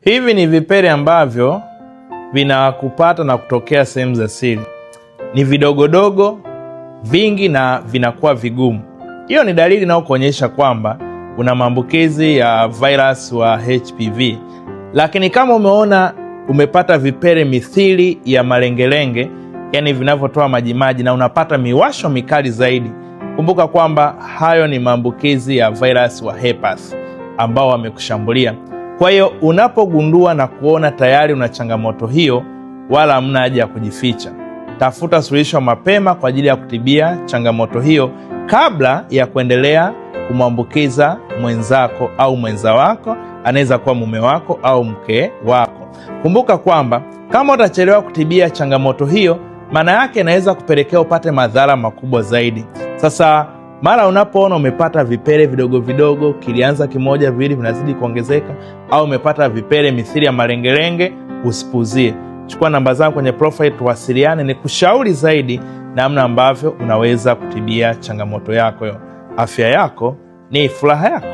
Hivi ni vipele ambavyo vinakupata na kutokea sehemu za siri. Ni vidogodogo, vingi na vinakuwa vigumu. Hiyo ni dalili inayokuonyesha kwamba una maambukizi ya virus wa HPV. Lakini kama umeona umepata vipele mithili ya malengelenge, yani vinavyotoa majimaji na unapata miwasho mikali zaidi, kumbuka kwamba hayo ni maambukizi ya virus wa herpes ambao wamekushambulia. Kwa hiyo unapogundua na kuona tayari una changamoto hiyo, wala hamna haja ya kujificha. Tafuta suluhisho mapema kwa ajili ya kutibia changamoto hiyo kabla ya kuendelea kumwambukiza mwenzako au mwenza wako, anaweza kuwa mume wako au mke wako. Kumbuka kwamba kama utachelewa kutibia changamoto hiyo, maana yake inaweza kupelekea upate madhara makubwa zaidi. Sasa mara unapoona umepata vipele vidogo vidogo, kilianza kimoja viwili vinazidi kuongezeka, au umepata vipele mithili ya malengelenge, usipuzie. Chukua namba zangu kwenye profile tuwasiliane, ni kushauri zaidi namna ambavyo unaweza kutibia changamoto yako. Afya yako ni furaha yako.